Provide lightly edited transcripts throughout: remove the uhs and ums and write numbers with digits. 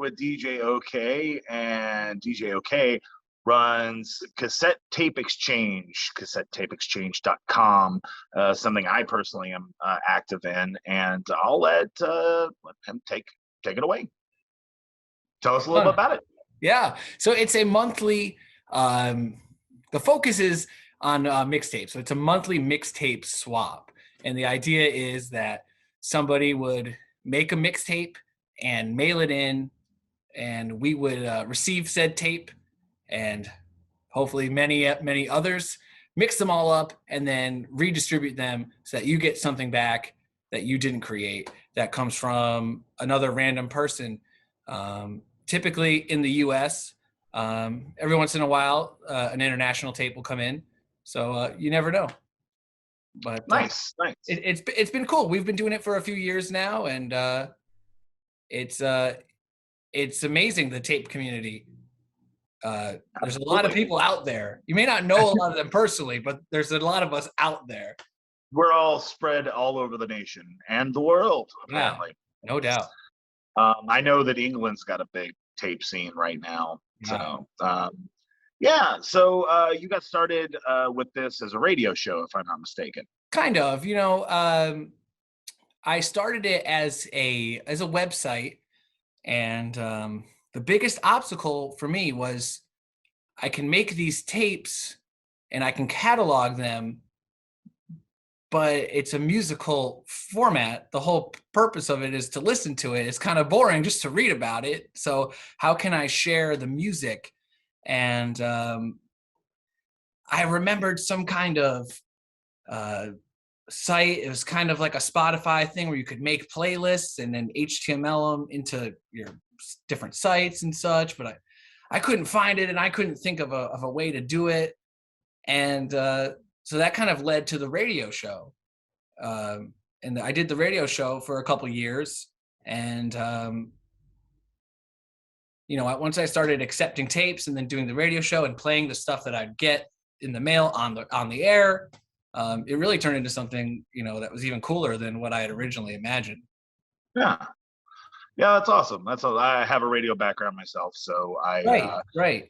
with DJ OK, and DJ OK runs Cassette Tape Exchange, cassettetapeexchange.com, something I personally am active in, and I'll let him take it away. Tell us a little bit about it. Yeah, so it's a monthly, the focus is on mixtapes. So it's a monthly mixtape swap. And the idea is that somebody would make a mixtape and mail it in, and we would receive said tape and hopefully many others, mix them all up and then redistribute them so that you get something back that you didn't create, that comes from another random person. Typically in the US, every once in a while, an international tape will come in. So you never know. But nice. It's been cool. We've been doing it for a few years now, and it's amazing, the tape community. There's a lot of people out there. You may not know a lot of them personally, but there's a lot of us out there. We're all spread all over the nation and the world, apparently. Yeah, no doubt. I know that England's got a big tape scene right now. So, so you got started with this as a radio show, if I'm not mistaken. Kind of. I started it as a website, and the biggest obstacle for me was I can make these tapes and I can catalog them, but it's a musical format. The whole purpose of it is to listen to it. It's kind of boring just to read about it. So how can I share the music? And I remembered some kind of site. It was kind of like a Spotify thing where you could make playlists and then HTML them into your different sites and such, but I couldn't find it, and I couldn't think of a way to do it. And so that kind of led to the radio show. And I did the radio show for a couple of years. And, once I started accepting tapes and then doing the radio show and playing the stuff that I'd get in the mail on the air, it really turned into something, that was even cooler than what I had originally imagined. Yeah, that's awesome. I have a radio background myself, so I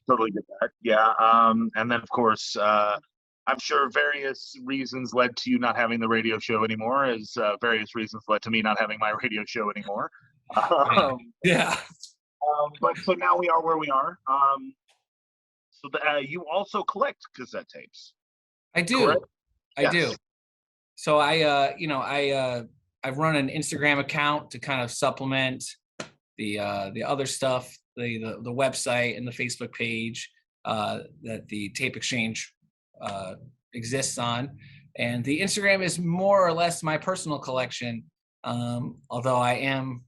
totally get that. Yeah, and then of course, I'm sure various reasons led to you not having the radio show anymore, as various reasons led to me not having my radio show anymore. But so now we are where we are. So you also collect cassette tapes. I do. Correct? I do. So I've run an Instagram account to kind of supplement the other stuff, the website and the Facebook page that the Tape Exchange exists on. And the Instagram is more or less my personal collection, although I am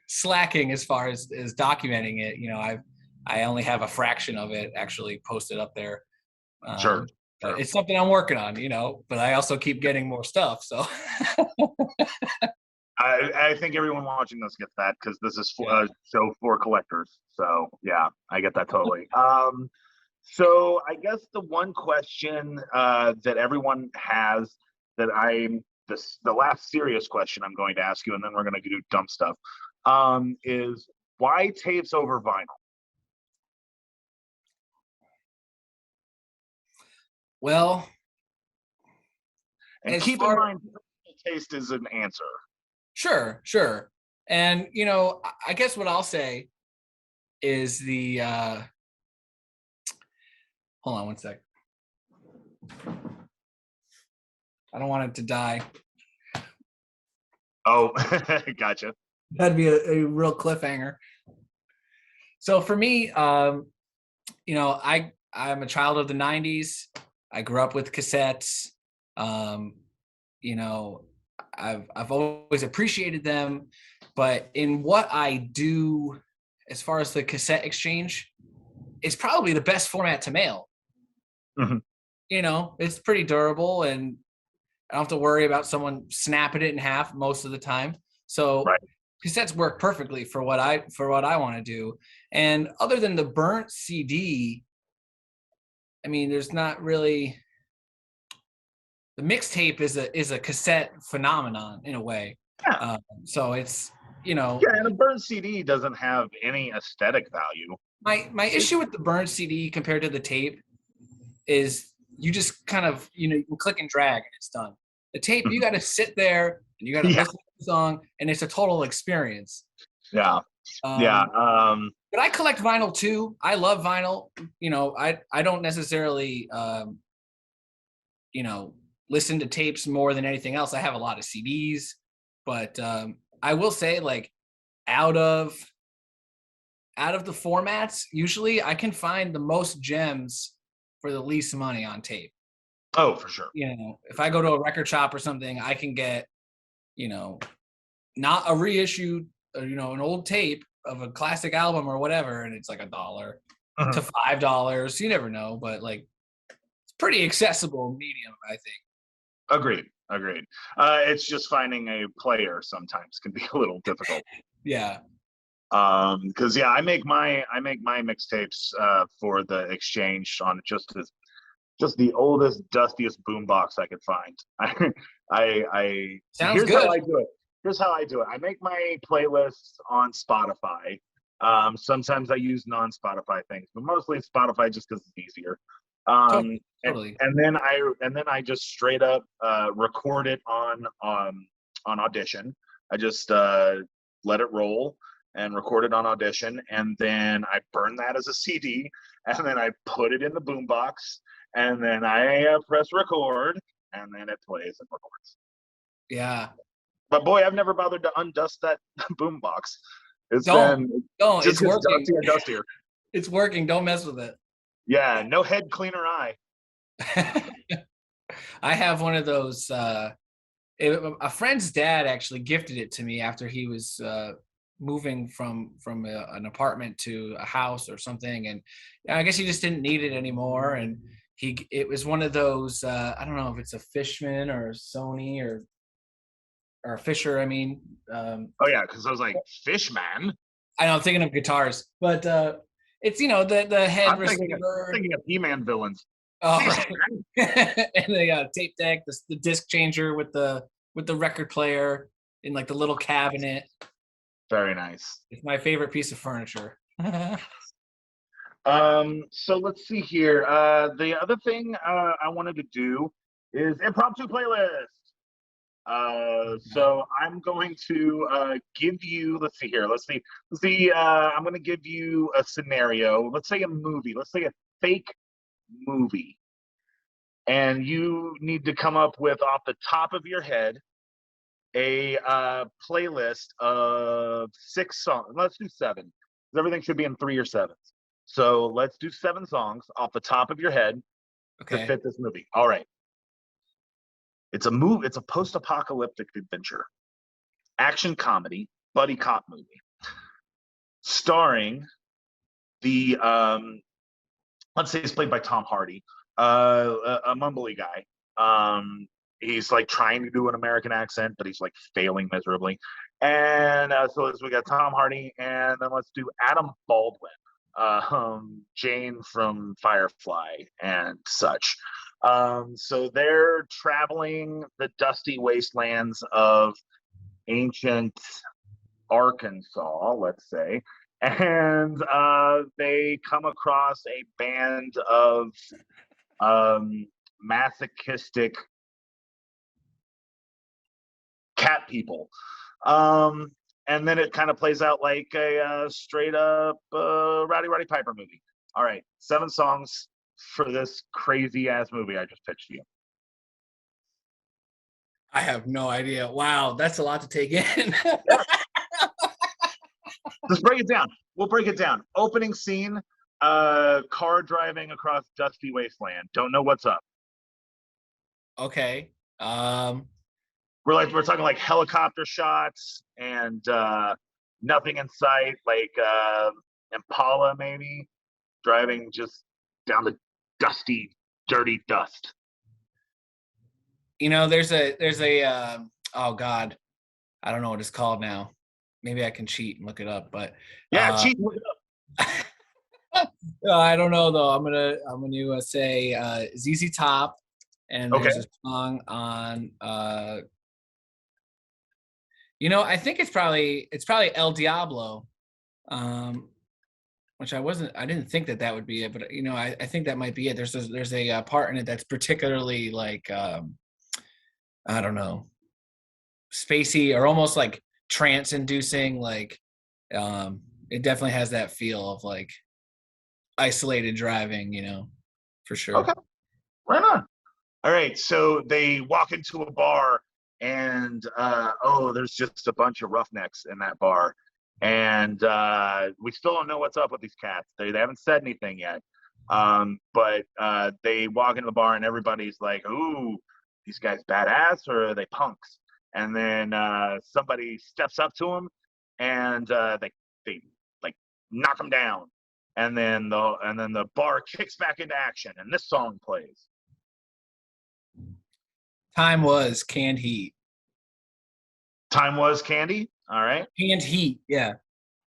slacking as far as documenting it. I only have a fraction of it actually posted up there. Sure. It's something I'm working on, but I also keep getting more stuff. So I think everyone watching this gets that, because this is a show for collectors. So yeah, I get that totally. So I guess the one question that everyone has, that the last serious question I'm going to ask you, and then we're going to do dumb stuff, is why tapes over vinyl? Well, and keep in mind, taste is an answer. Sure. And, I guess what I'll say is hold on one sec. I don't want it to die. Oh, gotcha. That'd be a real cliffhanger. So for me, I'm a child of the 90s. I grew up with cassettes. I've always appreciated them, but in what I do, as far as the cassette exchange, it's probably the best format to mail. Mm-hmm. It's pretty durable, and I don't have to worry about someone snapping it in half most of the time. So cassettes work perfectly for what I want to do. And other than the burnt CD, there's not really. The mixtape is a cassette phenomenon in a way. Yeah. So it's you know. Yeah, and a burned CD doesn't have any aesthetic value. My issue with the burned CD compared to the tape is you just kind of, you can click and drag and it's done. The tape, you got to sit there and you got to Yeah. listen to the song, and it's a total experience. Yeah. But I collect vinyl too. I love vinyl. I don't necessarily, listen to tapes more than anything else. I have a lot of CDs, but I will say, like, out of the formats, usually I can find the most gems for the least money on tape. Oh, for sure. If I go to a record shop or something, I can get, not a reissued, an old tape of a classic album or whatever, and it's like $1 to $5. You never know, but like, it's pretty accessible medium, I think. Agreed. It's just finding a player sometimes can be a little difficult. Yeah. Because I make my mixtapes for the exchange on just the oldest, dustiest boombox I could find. Sounds here's good. how I do it. I make my playlists on Spotify. Sometimes I use non-Spotify things, but mostly Spotify just because it's easier. Totally. And then I just straight up record it on Audition. I just let it roll and record it on Audition, and then I burn that as a CD, and then I put it in the boombox, and then I press record, and then it plays and records. Yeah. But boy, I've never bothered to undust that boombox. It's working. Dustier and dustier. It's working. Don't mess with it. Yeah, no head cleaner eye. I have one of those. A friend's dad actually gifted it to me after he was moving from an apartment to a house or something, and I guess he just didn't need it anymore. And it was one of those. I don't know if it's a Fishman or a Sony or a Fisher. I mean. Oh yeah, because I was like Fishman. I know. I'm thinking of guitars, but it's the head receiver. I'm thinking of He-Man villains. Oh, right. And the tape deck, the disc changer with the record player in like the little cabinet. Very nice. It's my favorite piece of furniture. So let's see here. The other thing I wanted to do is impromptu playlist. So I'm going to give you. Let's see. I'm going to give you a scenario. Let's say a movie. Let's say a fake movie, and you need to come up with, off the top of your head, a playlist of 6 songs. Let's do 7, because everything should be in 3 or 7s. So let's do 7 songs off the top of your head to fit this movie. All right. It's a post-apocalyptic adventure, action comedy, buddy cop movie, starring the let's say it's played by Tom Hardy, a mumbly guy. He's like trying to do an American accent, but he's like failing miserably. And so we got Tom Hardy, and then let's do Adam Baldwin, Jane from Firefly and such. So they're traveling the dusty wastelands of ancient Arkansas, let's say, and they come across a band of masochistic cat people. And then it kind of plays out like a straight up Roddy Piper movie. All right, 7 songs for this crazy ass movie I just pitched to you. I have no idea. Wow, that's a lot to take in. Let's break it down. We'll break it down. Opening scene, car driving across dusty wasteland. Don't know what's up. Okay. We're talking like helicopter shots and nothing in sight, like Impala maybe, driving just down the dusty, dirty dust. There's a oh God, I don't know what it's called now. Maybe I can cheat and look it up, but cheat and look it up. I don't know though. I'm gonna say ZZ Top, and there's a song on I think it's probably El Diablo, um, which I didn't think that would be it, but I think that might be it. There's a part in it that's particularly like I don't know, spacey or almost like trance inducing. Like it definitely has that feel of like isolated driving, for sure. Okay, right on. All right, so they walk into a bar, and there's just a bunch of roughnecks in that bar, and we still don't know what's up with these cats. They haven't said anything yet, but they walk into the bar, and everybody's like, "Ooh, these guys badass, or are they punks?" And then somebody steps up to them, and they like knock them down, and then the bar kicks back into action, and this song plays. Time was Canned Heat. Time was Candy. All right. Canned Heat, yeah.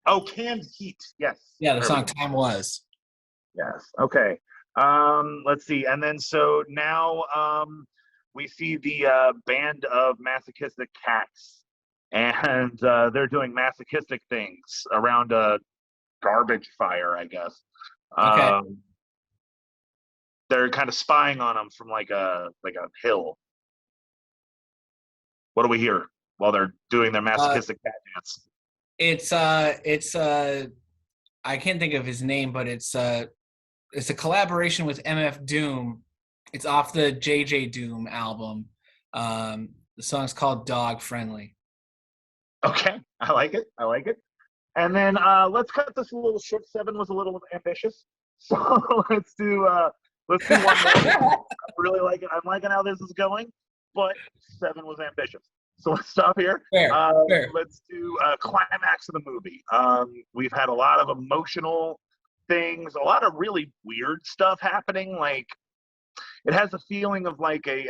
Oh, Canned Heat. Yes. Yeah, the There we song go. Time Was. Yes. Okay. Let's see. And then so now we see the band of masochistic cats, and they're doing masochistic things around a garbage fire, I guess. Okay. Um, they're kind of spying on them from like a hill. What do we hear while they're doing their Uh masochistic cat dance? it's I can't think of his name, but it's a collaboration with MF Doom. It's off the JJ Doom album. The song's called Dog Friendly. Okay, I like it. I like it. And then let's cut this a little short. Seven was a little ambitious, so let's do one more. I really like it. I'm liking how this is going, but seven was ambitious. So let's stop here. Fair, fair. Let's do climax of the movie. We've had a lot of emotional things, a lot of really weird stuff happening. Like it has a feeling of like a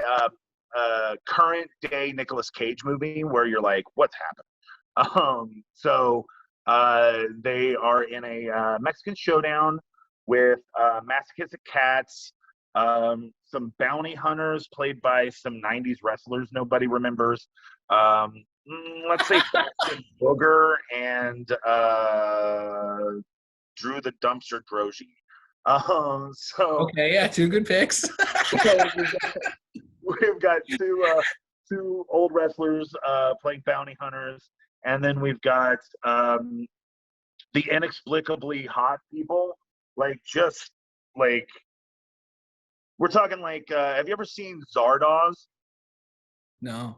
current day Nicolas Cage movie where you're like, what's happening? So they are in a Mexican showdown with masochistic cats, some bounty hunters played by some 90s wrestlers nobody remembers. Let's say Booger and Drew the Dumpster Droji. So Okay, yeah, two good picks. we've got two old wrestlers playing bounty hunters, and then we've got the inexplicably hot people, like just like we're talking like have you ever seen Zardoz? No.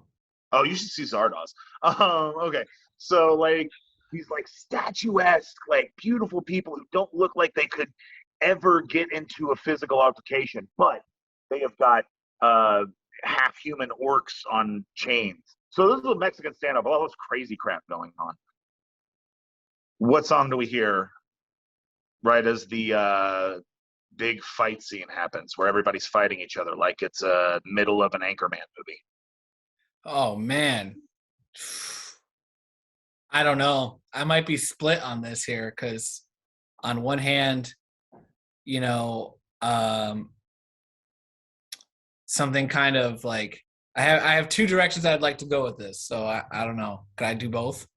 Oh, you should see Zardoz. Okay, so like these like statuesque, like beautiful people who don't look like they could ever get into a physical altercation, but they have got half human orcs on chains. So this is a Mexican stand-up. All this crazy crap going on. What song do we hear right as the big fight scene happens, where everybody's fighting each other like it's a middle of an Anchorman movie? Oh man. I don't know. I might be split on this here because on one hand, you know, something kind of like I have two directions I'd like to go with this. So I don't know. Could I do both?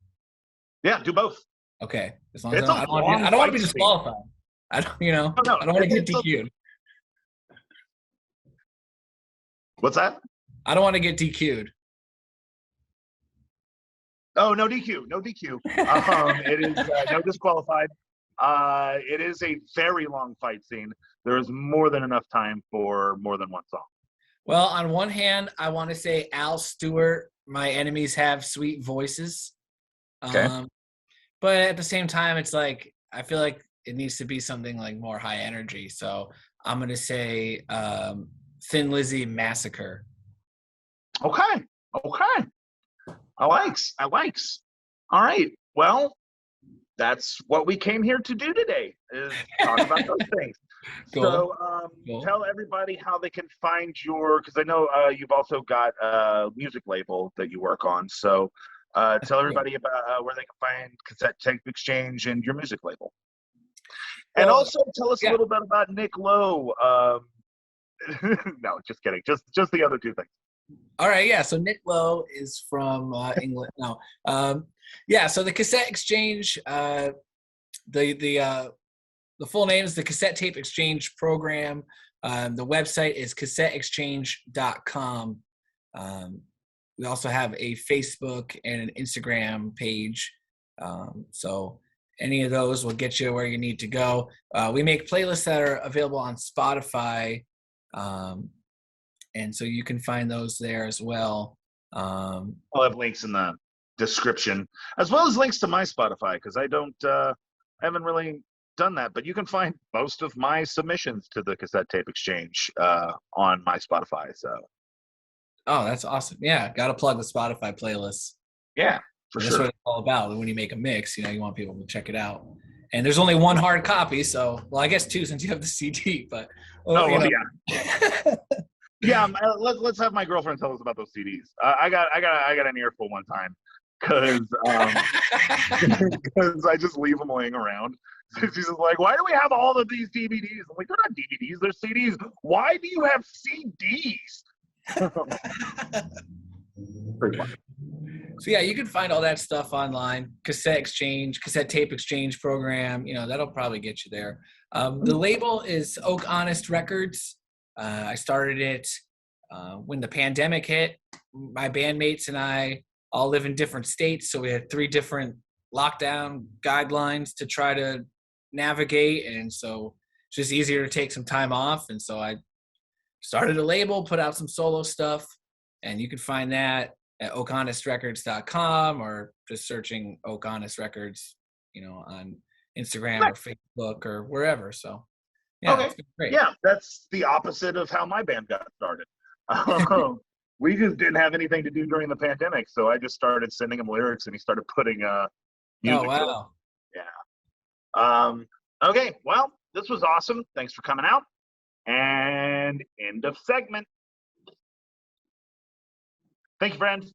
Yeah, do both. Okay. As long as It's a I don't long I don't want to fight be scene. disqualified. I don't, No, I don't want to get it's a- DQ'd. What's that? I don't want to get DQ'd. Oh, no DQ, no DQ. It is no disqualified. It is a very long fight scene. There is more than enough time for more than one song. Well, on one hand, I want to say Al Stewart, My Enemies Have Sweet Voices. Okay. But at the same time, it's like I feel like it needs to be something like more high energy. So I'm gonna say Thin Lizzy Massacre. Okay. Okay. I likes. All right. Well, that's what we came here to do today, is talk about those things. Cool. So Cool. tell everybody how they can find your, because I know you've also got a music label that you work on. So tell everybody about where they can find Cassette Tape Exchange and your music label. And Well, also tell us a little bit about Nick Lowe. No, just kidding. Just the other two things. All right, yeah. So Nick Lowe is from England. No, yeah. So the Cassette Exchange, the full name is the Cassette Tape Exchange Program. The website is cassetteexchange.com. We also have a Facebook and an Instagram page. So any of those will get you where you need to go. We make playlists that are available on Spotify. And so you can find those there as well. I'll have links in the description, as well as links to my Spotify, because I haven't really done that. But you can find most of my submissions to the Cassette Tape Exchange on my Spotify. So, oh, that's awesome. Yeah, got to plug the Spotify playlists. yeah, for That's sure. what it's all about. When you make a mix, you want people to check it out. And there's only one hard copy, so well, I guess two since you have the CD. But yeah. Yeah, let's have my girlfriend tell us about those CDs. I got an earful one time because I just leave them laying around. She's just like, "Why do we have all of these DVDs?" I'm like, "They're not DVDs, they're CDs. Why do you have CDs?" Pretty much. So yeah, you can find all that stuff online. Cassette Exchange, Cassette Tape Exchange Program. That'll probably get you there. The label is Oak Honest Records. I started it when the pandemic hit. My bandmates and I all live in different states, so we had 3 different lockdown guidelines to try to navigate, and so it's just easier to take some time off. And so I started a label, put out some solo stuff, and you can find that at oakhonestrecords.com or just searching Oak Honest Records, on Instagram or Facebook or wherever. So yeah, okay. It's been great. Yeah, that's the opposite of how my band got started. We just didn't have anything to do during the pandemic, so I just started sending him lyrics, and he started putting music. Oh wow! Yeah. Okay. Well, this was awesome. Thanks for coming out. And end of segment. Thank you, friends.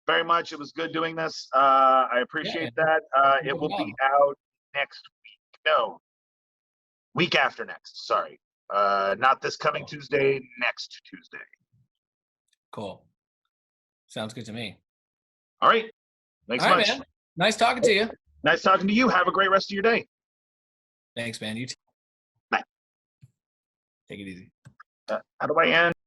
Very much. It was good doing this. I appreciate that. It will be out next week. No, week after next. Sorry. Not this coming Tuesday, next Tuesday. Cool. Sounds good to me. All right. Thanks much. Man. Nice talking to you. Nice talking to you. Have a great rest of your day. Thanks, man. You too. Bye. Take it easy. How do I end?